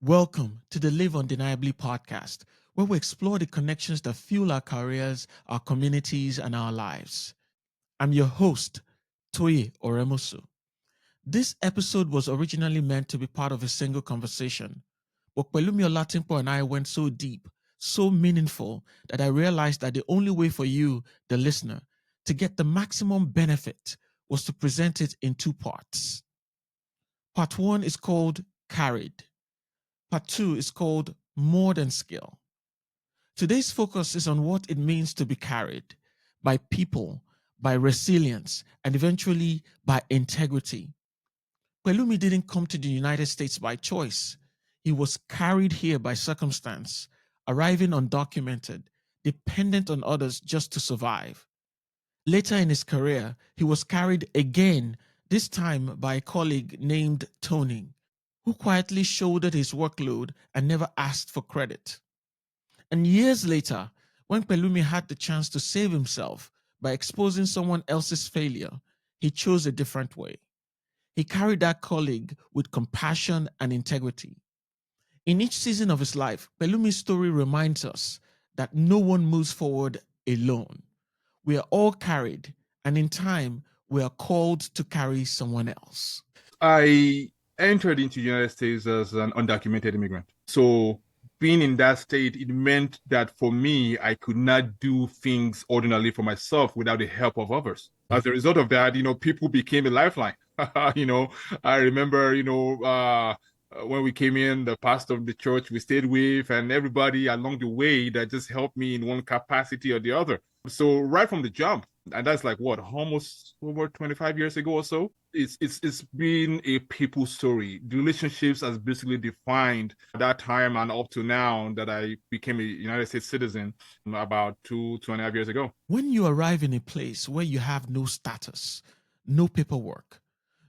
Welcome to the Live Undeniably podcast, where we explore the connections that fuel our careers, our communities, and our lives. I'm your host, Toye Oremosu. This episode was originally meant to be part of a single conversation, but Pelumi Olatinpo and I went so deep, so meaningful, that I realized that the only way for you, the listener, to get the maximum benefit was to present it in two parts. Part one is called Carried. Part two is called More Than Skill. Today's focus is on what it means to be carried by people, by resilience, and eventually by integrity. Pelumi didn't come to the United States by choice. He was carried here by circumstance, arriving undocumented, dependent on others just to survive. Later in his career, he was carried again, this time by a colleague named Tony, who quietly shouldered his workload and never asked for credit. And years later, when Pelumi had the chance to save himself by exposing someone else's failure, he chose a different way. He carried that colleague with compassion and integrity. In each season of his life, Pelumi's story reminds us that no one moves forward alone. We are all carried, and in time, we are called to carry someone else. I entered into the United States as an undocumented immigrant. So being in that state, it meant that for me, I could not do things ordinarily for myself without the help of others. As a result of that, people became a lifeline. I remember, when we came in, the pastor of the church we stayed with, and everybody along the way that just helped me in one capacity or the other. So right from the jump, and that's like what, almost over 25 years ago or so, it's been a people story. The relationships has basically defined that time and up to now that I became a United States citizen about two and a half years ago. When you arrive in a place where you have no status, no paperwork,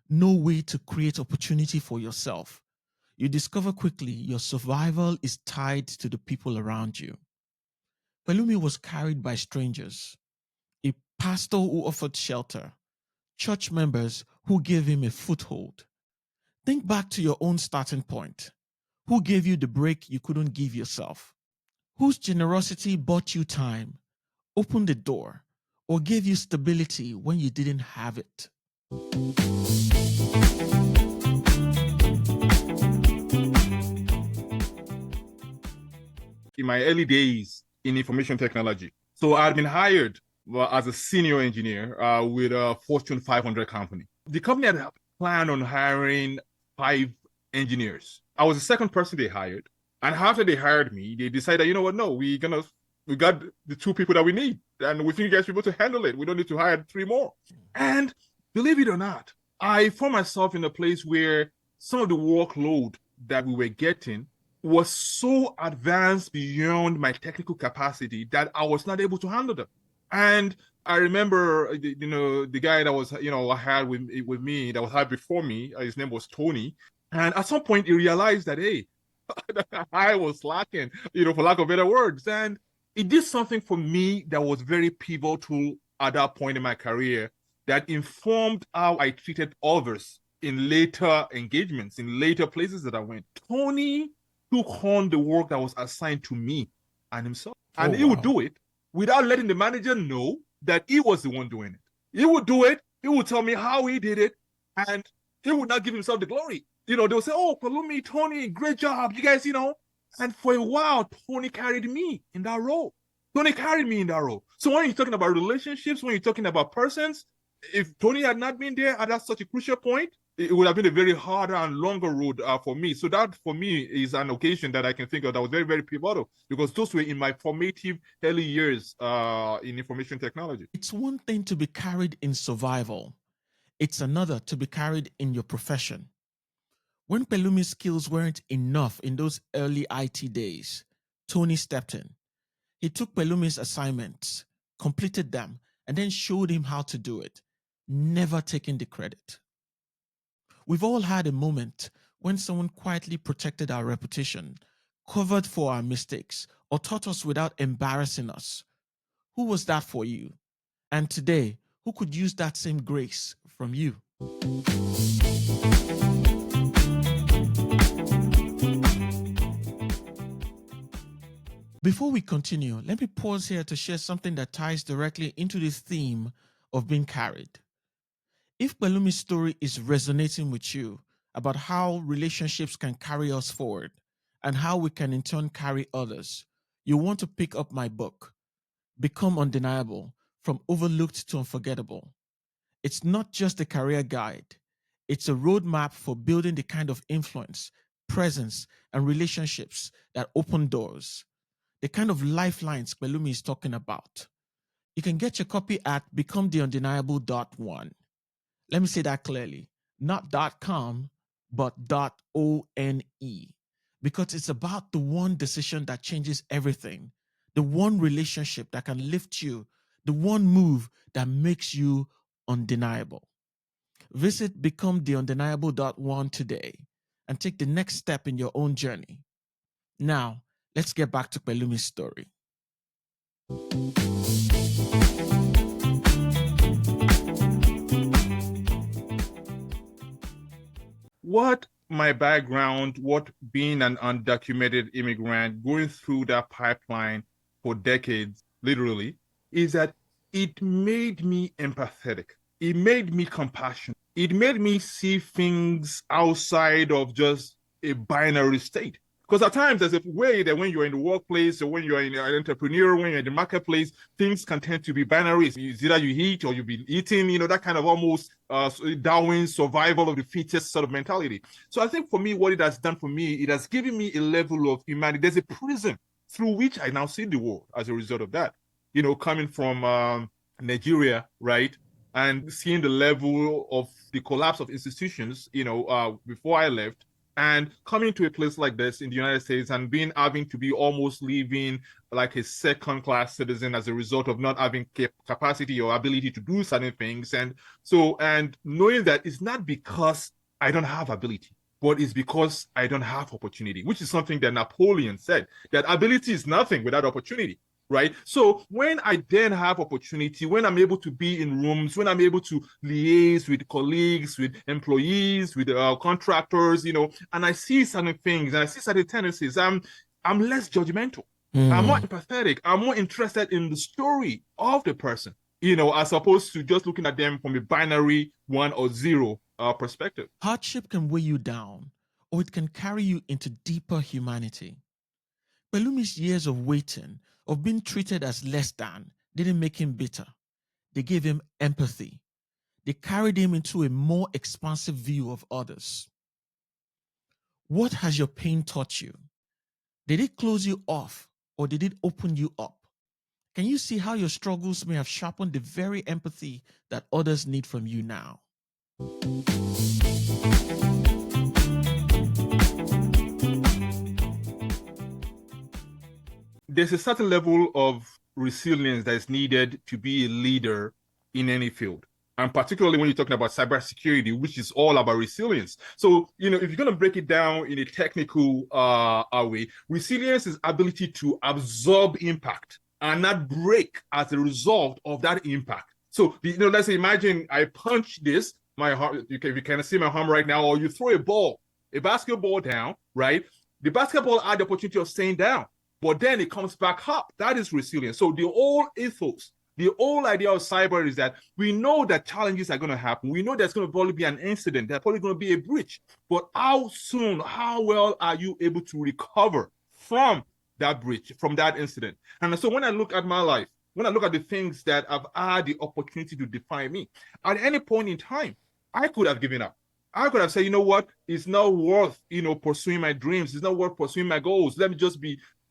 no way to create opportunity for yourself, you discover quickly your survival is tied to the people around you. Pelumi was carried by strangers, a pastor who offered shelter, church members who gave him a foothold. Think back to your own starting point. Who gave you the break you couldn't give yourself? Whose generosity bought you time, opened the door, or gave you stability when you didn't have it? In my early days in information technology, so I'd been hired as a senior engineer with a Fortune 500 company. The company had planned on hiring 5 engineers. I was the second person they hired. And after they hired me, they decided, you know what, no, we got the 2 people that we need. And we think you guys should be able to handle it. We don't need to hire 3 more. And believe it or not, I found myself in a place where some of the workload that we were getting was so advanced beyond my technical capacity that I was not able to handle them. And I remember, the guy that was, I had with me, that was hired before me, his name was Tony. And at some point, he realized that, hey, I was slacking, for lack of better words. And it did something for me that was very pivotal at that point in my career that informed how I treated others in later engagements, in later places that I went. Tony took on the work that was assigned to me and himself. And he would do it without letting the manager know that he was the one doing it. He would do it. He would tell me how he did it. And he would not give himself the glory. They'll say, oh, Pelumi, Tony, great job. You guys, And for a while, Tony carried me in that role. Tony carried me in that role. So when you're talking about relationships, when you're talking about persons, if Tony had not been there at that such a crucial point, it would have been a very harder and longer road for me. So that, for me, is an occasion that I can think of that was very, very pivotal, because those were in my formative early years in information technology. It's one thing to be carried in survival. It's another to be carried in your profession. When Pelumi's skills weren't enough in those early IT days, Tony stepped in. He took Pelumi's assignments, completed them, and then showed him how to do it, never taking the credit. We've all had a moment when someone quietly protected our reputation, covered for our mistakes, or taught us without embarrassing us. Who was that for you? And today, who could use that same grace from you? Before we continue, let me pause here to share something that ties directly into this theme of being carried. If Pelumi's story is resonating with you about how relationships can carry us forward and how we can in turn carry others, you want to pick up my book, Become Undeniable, From Overlooked to Unforgettable. It's not just a career guide, it's a roadmap for building the kind of influence, presence, and relationships that open doors, the kind of lifelines Pelumi is talking about. You can get your copy at becometheundeniable.one. Let me say that clearly, not .com, but .one, because it's about the one decision that changes everything, the one relationship that can lift you, the one move that makes you undeniable. Visit becometheundeniable.one today and take the next step in your own journey. Now, let's get back to Pelumi's story. What my background, what being an undocumented immigrant, going through that pipeline for decades, literally, is that it made me empathetic. It made me compassionate. It made me see things outside of just a binary state. Because at times there's a way that when you're in the workplace or when you're an entrepreneur, when you're in the marketplace, things can tend to be binaries. It's either you eat or you be eating, that kind of almost Darwin survival of the fittest sort of mentality. So I think for me, what it has done for me, it has given me a level of humanity. There's a prism through which I now see the world as a result of that. Coming from Nigeria, right? And seeing the level of the collapse of institutions, before I left, and coming to a place like this in the United States and having to be almost living like a second class citizen as a result of not having capacity or ability to do certain things. And knowing that it's not because I don't have ability, but it's because I don't have opportunity, which is something that Napoleon said, that ability is nothing without opportunity. Right. So when I then have opportunity, when I'm able to be in rooms, when I'm able to liaise with colleagues, with employees, with contractors, and I see certain things and I see certain tendencies, I'm less judgmental. I'm more empathetic. I'm more interested in the story of the person, as opposed to just looking at them from a binary 1 or 0 perspective. Hardship can weigh you down, or it can carry you into deeper humanity. Pelumi's years of waiting, of being treated as less than, didn't make him bitter. They gave him empathy. They carried him into a more expansive view of others. What has your pain taught you? Did it close you off, or did it open you up? Can you see how your struggles may have sharpened the very empathy that others need from you now? There's a certain level of resilience that is needed to be a leader in any field. And particularly when you're talking about cybersecurity, which is all about resilience. So, if you're going to break it down in a technical way, resilience is ability to absorb impact and not break as a result of that impact. So, let's say, imagine I punch this, my arm, you can see my arm right now, or you throw a basketball down, right? The basketball had the opportunity of staying down, but then it comes back up. That is resilience. So the whole ethos, the whole idea of cyber is that we know that challenges are going to happen. We know there's going to probably be an incident. There's probably going to be a breach. But how soon, how well are you able to recover from that breach, from that incident? And so when I look at my life, when I look at the things that have had the opportunity to define me, at any point in time, I could have given up. I could have said, you know what, it's not worth, pursuing my dreams. It's not worth pursuing my goals. Let me just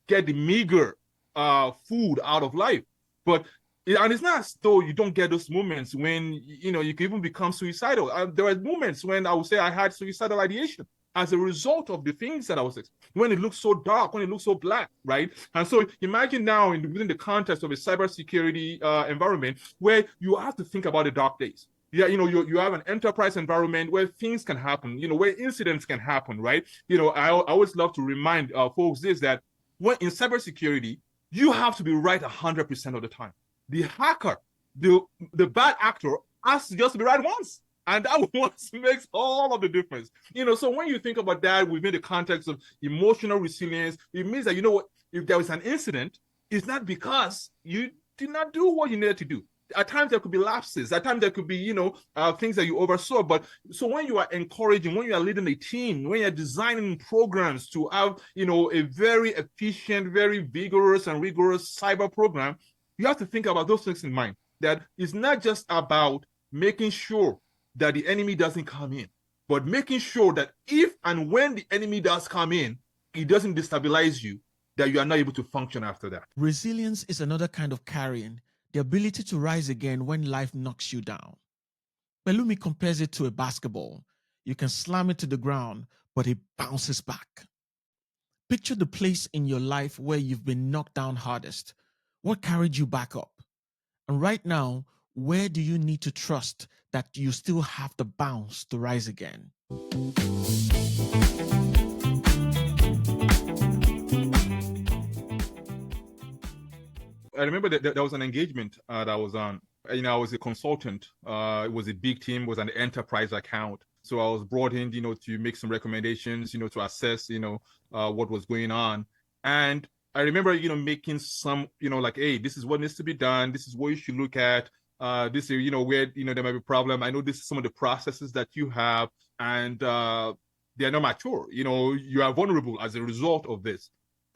get the meager food out of life. But and it's not as though you don't get those moments when you can even become suicidal. There were moments when I would say I had suicidal ideation as a result of the things that I was when it looked so dark, when it looked so black, right? And so imagine now within the context of a cybersecurity environment where you have to think about the dark days. Yeah, you have an enterprise environment where things can happen, where incidents can happen, right? I always love to remind folks this, that when in cybersecurity, you have to be right 100% of the time. The hacker, the bad actor has to just be right once. And that once makes all of the difference. So when you think about that within the context of emotional resilience, it means that, if there was an incident, it's not because you did not do what you needed to do. At times there could be lapses. At times there could be, things that you oversaw. But so when you are encouraging, when you are leading a team, when you're designing programs to have, a very efficient, very vigorous and rigorous cyber program, you have to think about those things in mind. That it's not just about making sure that the enemy doesn't come in, but making sure that if and when the enemy does come in, it doesn't destabilize you, that you are not able to function after that. Resilience is another kind of carrying, the ability to rise again when life knocks you down. Pelumi compares it to a basketball. You can slam it to the ground, but it bounces back. Picture the place in your life where you've been knocked down hardest. What carried you back up? And right now, where do you need to trust that you still have the bounce to rise again? I remember that there was an engagement that I was on. I was a consultant. It was a big team, it was an enterprise account. So I was brought in, to make some recommendations, to assess, what was going on. And I remember, making some, like, hey, this is what needs to be done. This is what you should look at. This is, where, there might be a problem. I know this is some of the processes that you have, and they're not mature. You are vulnerable as a result of this.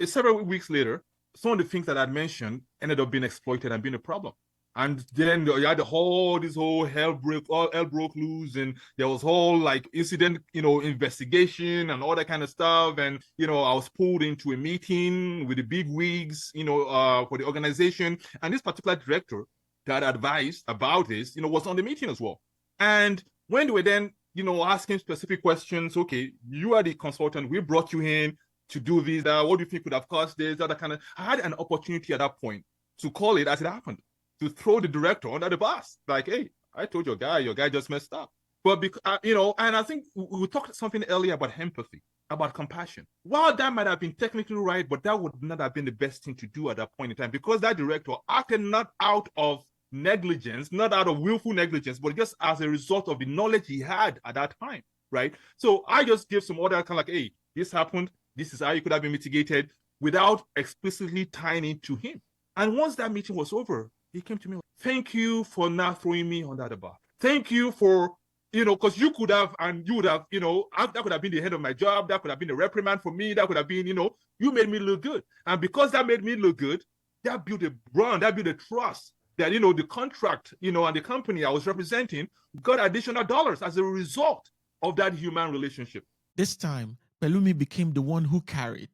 Several weeks later, some of the things that I'd mentioned ended up being exploited and being a problem. And then you had this whole hell broke loose, and there was whole like incident, investigation and all that kind of stuff. And I was pulled into a meeting with the big wigs, for the organization. And this particular director that advised about this, was on the meeting as well. And when they were then, asking specific questions, okay, you are the consultant, we brought you in to do this, what do you think could have caused this, that kind of. I had an opportunity at that point to call it as it happened, to throw the director under the bus. Like, hey, I told your guy just messed up. But, and I think we talked something earlier about empathy, about compassion. While that might have been technically right, but that would not have been the best thing to do at that point in time, because that director acted not out of negligence, not out of willful negligence, but just as a result of the knowledge he had at that time, right? So I just gave some order, kind of like, hey, this happened, this is how it could have been mitigated, without explicitly tying it to him. And once that meeting was over, he came to me, thank you for not throwing me under the bus. Thank you for, because you could have, and you would have, that could have been the head of my job. That could have been a reprimand for me. That could have been, you made me look good. And because that made me look good, that built a brand, that built a trust that, the contract, and the company I was representing got additional dollars as a result of that human relationship. This time, Pelumi became the one who carried.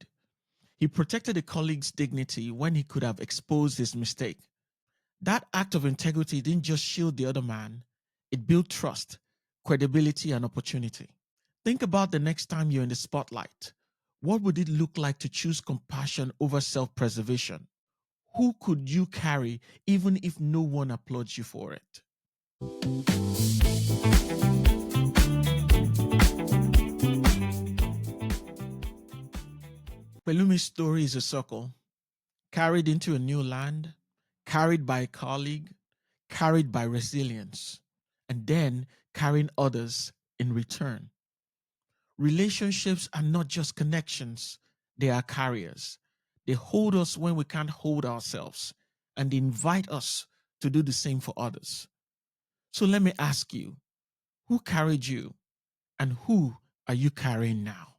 He protected a colleague's dignity when he could have exposed his mistake. That act of integrity didn't just shield the other man, it built trust, credibility, and opportunity. Think about the next time you're in the spotlight. What would it look like to choose compassion over self-preservation? Who could you carry even if no one applauds you for it? Pelumi's story is a circle, carried into a new land, carried by a colleague, carried by resilience, and then carrying others in return. Relationships are not just connections, they are carriers. They hold us when we can't hold ourselves, and they invite us to do the same for others. So let me ask you, who carried you, and who are you carrying now?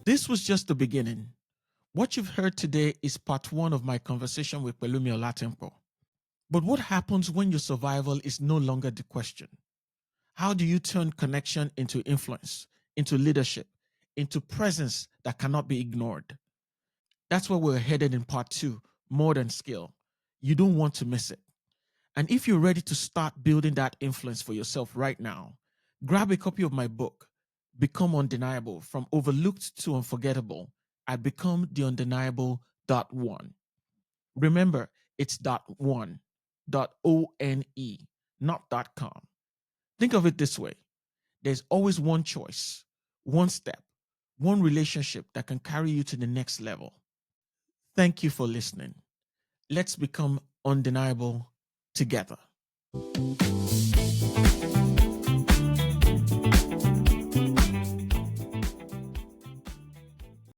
This was just the beginning. What you've heard today is part one of my conversation with Pelumi Olatinpo. But what happens when your survival is no longer the question? How do you turn connection into influence, into leadership, into presence that cannot be ignored? That's where we're headed in part two, more than skill. You don't want to miss it. And if you're ready to start building that influence for yourself right now, grab a copy of my book, Become Undeniable, From Overlooked to Unforgettable, at become.the-undeniable.one. Remember, it's .one, .one, not .com. Think of it this way. There's always one choice, one step, one relationship that can carry you to the next level. Thank you for listening. Let's become undeniable together.